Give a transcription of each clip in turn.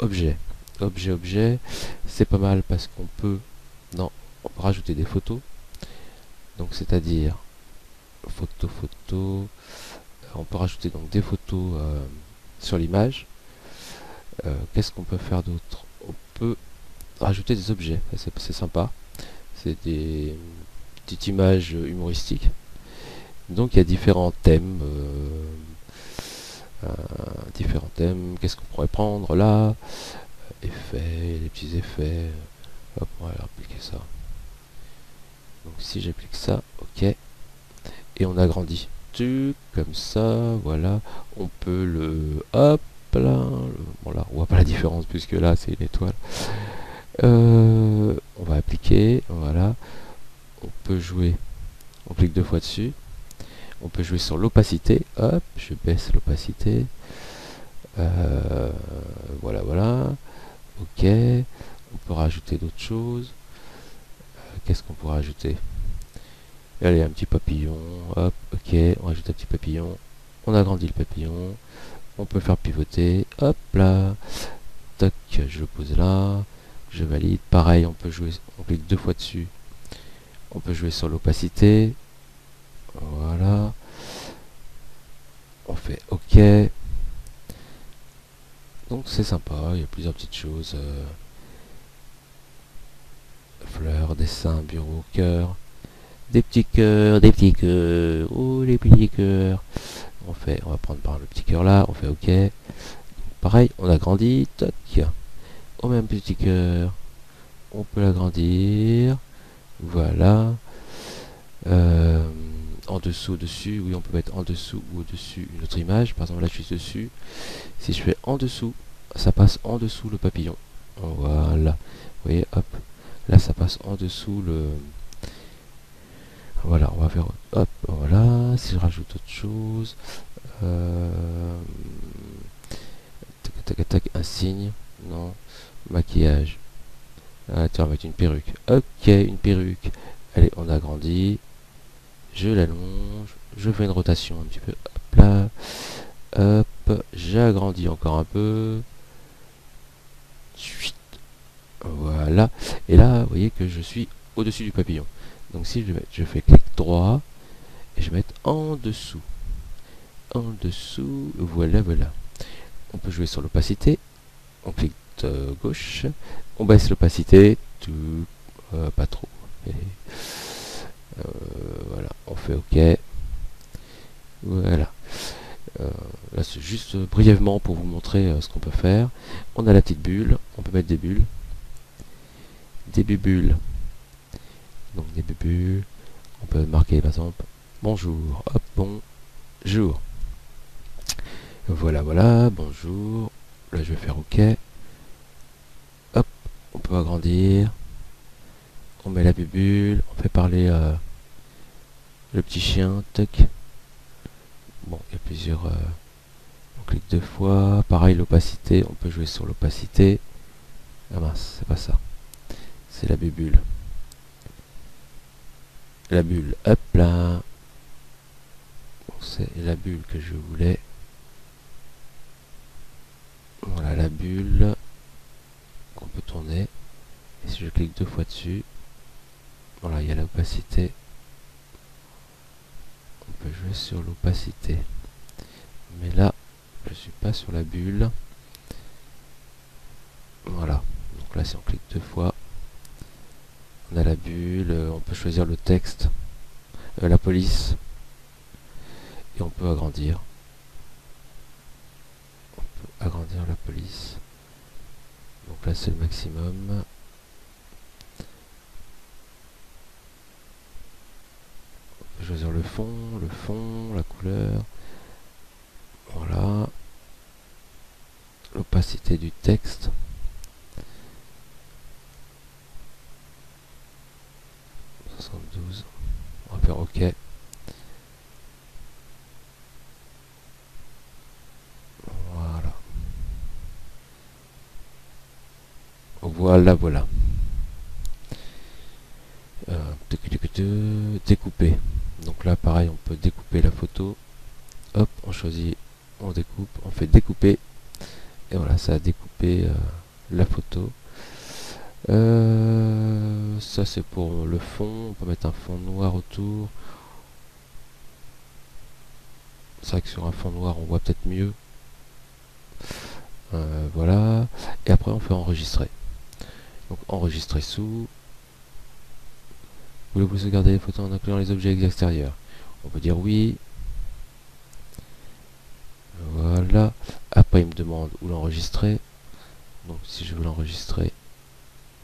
objet. Objet, c'est pas mal parce qu'on peut, non, on peut rajouter des photos. Donc c'est-à-dire photo, on peut rajouter donc des photos sur l'image. Qu'est-ce qu'on peut faire d'autre? On peut rajouter des objets, c'est sympa. C'est des petites images humoristiques. Donc il y a différents thèmes. Qu'est-ce qu'on pourrait prendre là? Effets, les petits effets. Hop, on va appliquer ça. Donc si j'applique ça, ok. Et on agrandit. Comme ça, voilà. On peut le... Hop là. Bon là, on voit pas la différence puisque là c'est une étoile. On va appliquer, voilà. On peut jouer. On clique deux fois dessus. On peut jouer sur l'opacité. Hop, je baisse l'opacité. Voilà. Ok. On peut rajouter d'autres choses. Qu'est-ce qu'on pourrait rajouter? Allez, un petit papillon. Hop, ok. On rajoute un petit papillon. On agrandit le papillon. On peut faire pivoter. Hop là. Tac, je le pose là. Je valide. Pareil, on peut jouer. On clique deux fois dessus. On peut jouer sur l'opacité. Voilà. On fait OK. Donc c'est sympa, il y a plusieurs petites choses. Fleurs, dessins, bureau, cœur. Des petits cœurs, des petits cœurs. Oh, les petits cœurs. On va prendre par le petit cœur là, on fait OK. Donc, pareil, on agrandit. Toc. On met un petit cœur. On peut l'agrandir. Voilà. En dessous, au-dessus, oui, on peut mettre en dessous ou au-dessus une autre image. Par exemple, là, je suis dessus. Si je fais en dessous, ça passe en dessous le papillon. Voilà. Vous voyez, hop. Là, ça passe en dessous le... Voilà, on va faire... Hop, voilà. Si je rajoute autre chose... Tac, un signe. Non. Maquillage. Ah, tiens, on va mettre une perruque. Ok, une perruque. Allez, on agrandit. Je l'allonge. Je fais une rotation un petit peu. Hop là. Hop. J'agrandis encore un peu. Voilà. Et là, vous voyez que je suis au-dessus du papillon. Donc si je fais clic droit et je vais mettre en dessous. En dessous, voilà. On peut jouer sur l'opacité. On clique gauche. On baisse l'opacité. Pas trop. Et, voilà. On fait OK. Voilà. Là, c'est juste brièvement pour vous montrer ce qu'on peut faire. On a la petite bulle. On peut mettre des bulles. Des bulles. Donc des bulles. On peut marquer par exemple bonjour. Hop, bonjour. Voilà, bonjour. Là, je vais faire OK. Hop, on peut agrandir. On met la bulle. On fait parler le petit chien. Tac. Bon, il y a plusieurs... on clique deux fois. Pareil, l'opacité. On peut jouer sur l'opacité. Ah mince, c'est pas ça. C'est la bulle. La bulle, hop là. Bon, c'est la bulle que je voulais. Voilà la bulle qu'on peut tourner. Et si je clique deux fois dessus, voilà, il y a l'opacité. On peut jouer sur l'opacité. Mais là, je suis pas sur la bulle. Voilà. Donc là, si on clique deux fois, on a la bulle. On peut choisir le texte, la police, et on peut agrandir. On peut agrandir la police. Donc là, c'est le maximum. On peut choisir le fond, la couleur. Voilà. L'opacité du texte. On va faire OK. Voilà. Découper. Donc là, pareil, on peut découper la photo. Hop, on choisit, on découpe, on fait découper. Et voilà, ça a découpé la photo. Ça c'est pour le fond. On peut mettre un fond noir autour. C'est vrai que sur un fond noir on voit peut-être mieux. Voilà. Et après on fait enregistrer. Donc enregistrer sous. Voulez-vous sauvegarder les photos en incluant les objets extérieurs? On peut dire oui. Voilà. Après il me demande où l'enregistrer. Donc si je veux l'enregistrer,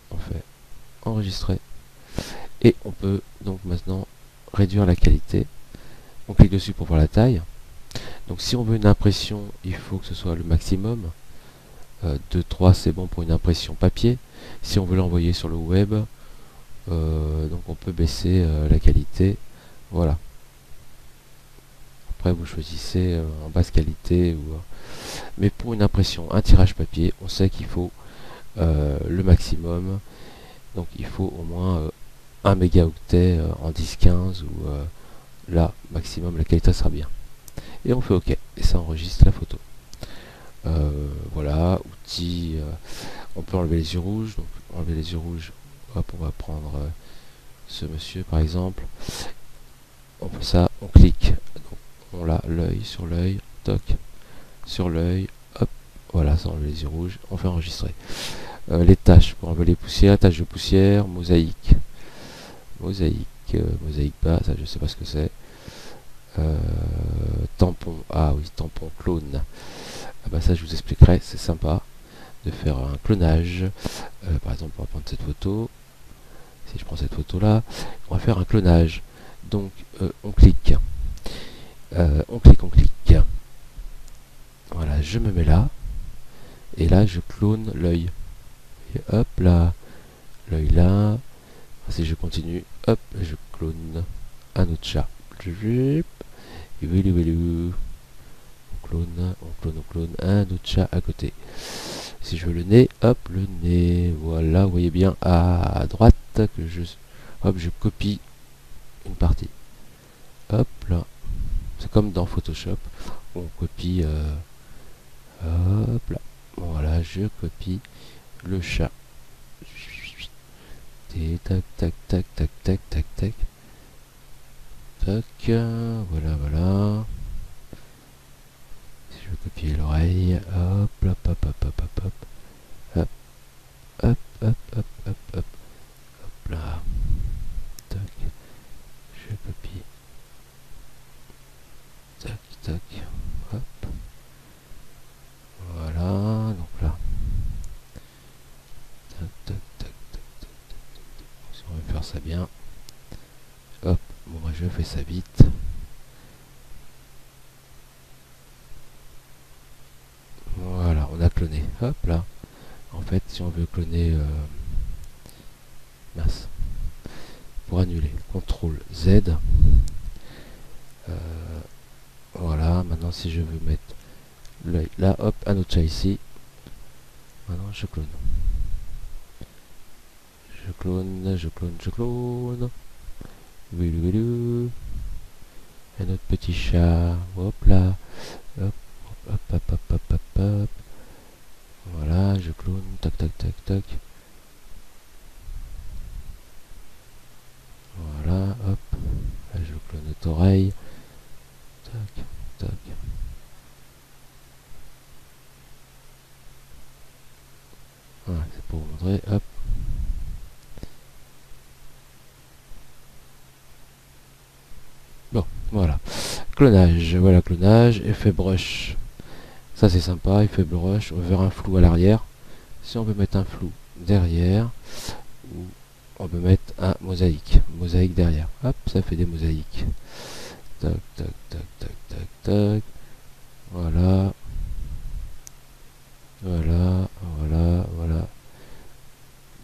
on fait enregistrer. Et on peut donc maintenant réduire la qualité. On clique dessus pour voir la taille. Donc si on veut une impression, il faut que ce soit le maximum. 2-3 c'est bon pour une impression papier. Si on veut l'envoyer sur le web, donc on peut baisser la qualité. Voilà. Après vous choisissez en basse qualité. Mais pour une impression, un tirage papier, on sait qu'il faut le maximum. Donc il faut au moins 1 mégaoctet en 10-15 ou là, maximum, la qualité sera bien. Et on fait OK. Et ça enregistre la photo. Voilà, outils. On peut enlever les yeux rouges. Donc enlever les yeux rouges. Hop, on va prendre ce monsieur par exemple. On fait ça, on clique. Donc, on l'a l'œil sur l'œil. Toc. Sur l'œil. Hop. Voilà, ça enlève les yeux rouges. On fait enregistrer. Les tâches pour enlever les poussières. Tâches de poussière. Mosaïque. Mosaïque bas. Ça, je sais pas ce que c'est. Tampon. Ah oui, tampon clone. Ah bah ça je vous expliquerai, c'est sympa de faire un clonage. Par exemple on va prendre cette photo. Si je prends cette photo là, on va faire un clonage. Donc on clique. On clique. Voilà, je me mets là. Et là je clone l'œil. Et hop là. L'œil là. Si je continue, hop, je clone un autre chat. On clone un autre chat à côté. Si je veux le nez, hop, le nez. Voilà, vous voyez bien à droite que je copie une partie. Hop là. C'est comme dans Photoshop. On copie. Hop là. Voilà, je copie le chat. Tac, tac, tac, tac, tac, tac, tac. Tac. Voilà. Je vais copier l'oreille, hop, hop, hop, hop, hop, hop, hop, hop, hop, hop, hop, hop, hop, hop, là, tac, je copie, tac, tac, hop, voilà, donc là, tac, tac, tac, tac, tac, tac, si on veut faire ça bien, hop, bon, moi je fais ça vite. Voilà, on a cloné. Hop là. En fait, si on veut cloner... mince. Pour annuler, CTRL Z. Voilà, maintenant si je veux mettre l'œil là, hop, un autre chat ici. Maintenant je clone. Je clone. Un autre petit chat. Hop là. Hop. Hop, hop, hop, hop, hop, hop. Voilà, je clone, tac, tac, tac, tac. Voilà, hop. Là, je clone notre oreille. Tac, tac. Voilà, c'est pour vous montrer, hop. Bon, voilà. Clonage, voilà, clonage, effet brush. Ça c'est sympa, effet brush, on veut un flou à l'arrière. Si on veut mettre un flou derrière, ou on peut mettre un mosaïque derrière. Hop, ça fait des mosaïques. Tac, tac, tac, tac, tac, tac. Voilà. Voilà.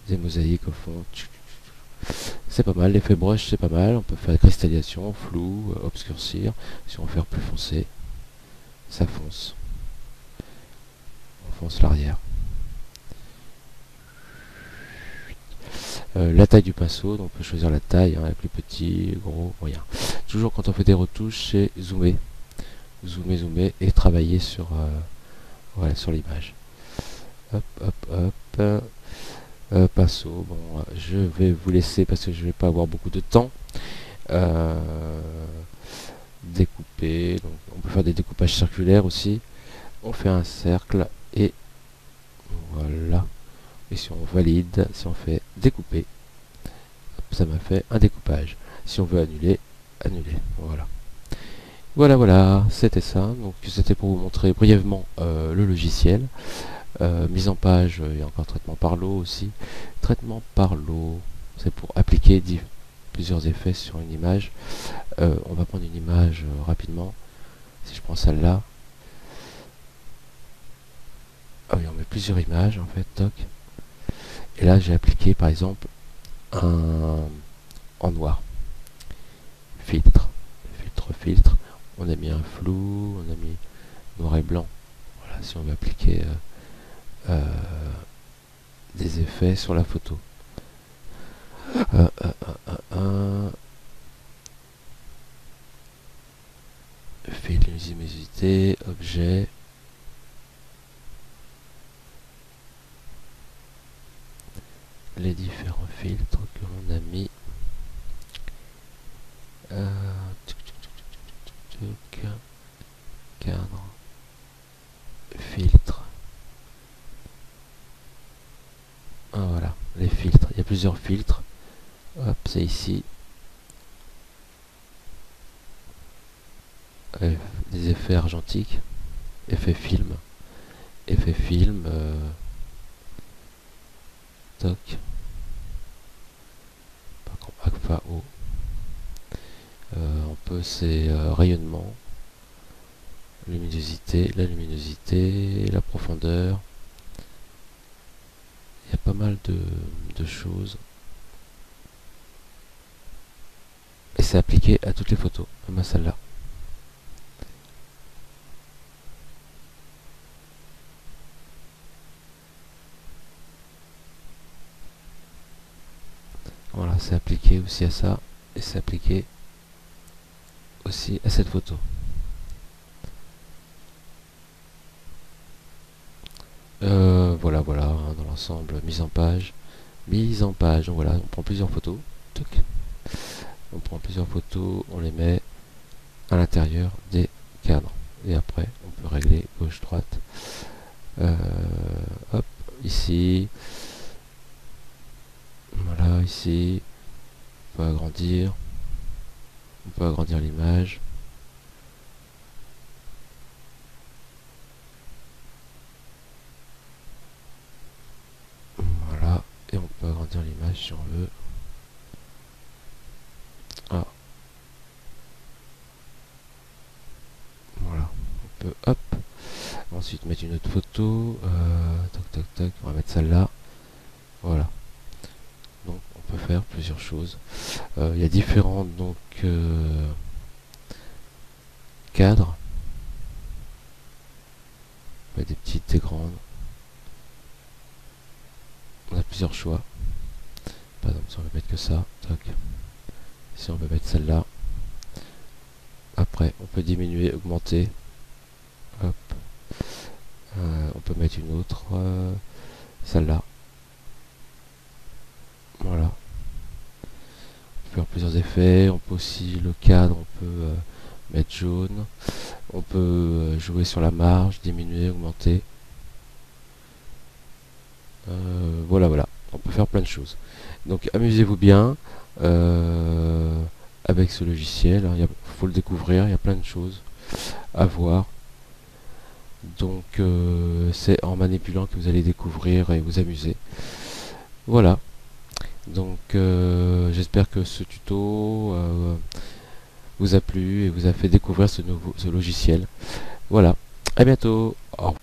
Des mosaïques au fond. C'est pas mal, l'effet brush c'est pas mal. On peut faire cristallisation, flou, obscurcir. Si on veut faire plus foncé, ça fonce. On fonce l'arrière. La taille du pinceau, donc on peut choisir la taille, hein, plus petit, gros, moyen. Toujours quand on fait des retouches, c'est zoomer et travailler sur, voilà, sur l'image. hop, hop, hop. Pinceau, bon, je vais vous laisser parce que je vais pas avoir beaucoup de temps. Découper, donc on peut faire des découpages circulaires aussi. On fait un cercle et voilà. Et si on valide, si on fait découper, ça m'a fait un découpage. Si on veut annuler, annuler. Voilà. Voilà, c'était ça. Donc c'était pour vous montrer brièvement le logiciel. Mise en page, il y a encore traitement par l'eau aussi. Traitement par l'eau, c'est pour appliquer plusieurs effets sur une image. On va prendre une image rapidement. Si je prends celle-là, ah oui, on met plusieurs images en fait, toc. Et là, j'ai appliqué par exemple en noir. Filtre, filtre. On a mis un flou, on a mis noir et blanc. Voilà, si on veut appliquer des effets sur la photo. Filtre, luminosité, objet. Les différents filtres que l'on a mis. Cadre, filtre. Ah, voilà, les filtres. Il y a plusieurs filtres. Hop, c'est ici. Des effets argentiques. Effet film. Effet film. Toc. Par contre, Agfa O. On peut, c'est rayonnement. Luminosité, la luminosité, la profondeur. Il y a pas mal de choses. Et c'est appliqué à toutes les photos, même à celle-là. Voilà, c'est appliqué aussi à ça. Et c'est appliqué aussi à cette photo. Voilà, hein, dans l'ensemble, mise en page. Donc voilà, on prend plusieurs photos. Toc. On prend plusieurs photos, on les met à l'intérieur des cadres. Et après, on peut régler gauche-droite. Hop, ici. Voilà, ici. On peut agrandir. On peut agrandir l'image. Voilà, et on peut agrandir l'image si on veut. Ah. Voilà, on peut, hop. Ensuite mettre une autre photo. Tac, on va mettre celle-là. Voilà. Donc on peut faire plusieurs choses. Il y a différents donc cadres. Des petites, des grandes. On a plusieurs choix. Par exemple, si on veut mettre que ça, tac. Si on veut mettre celle-là. Après, on peut diminuer, augmenter. Hop. On peut mettre une autre, celle-là. Voilà. On peut faire plusieurs effets. On peut aussi, le cadre, on peut mettre jaune. On peut jouer sur la marge, diminuer, augmenter. Voilà. On peut faire plein de choses. Donc amusez-vous bien avec ce logiciel. Il faut le découvrir. Il y a plein de choses à voir. Donc c'est en manipulant que vous allez découvrir et vous amuser. Voilà. Donc j'espère que ce tuto vous a plu et vous a fait découvrir ce logiciel. Voilà. À bientôt. Au revoir.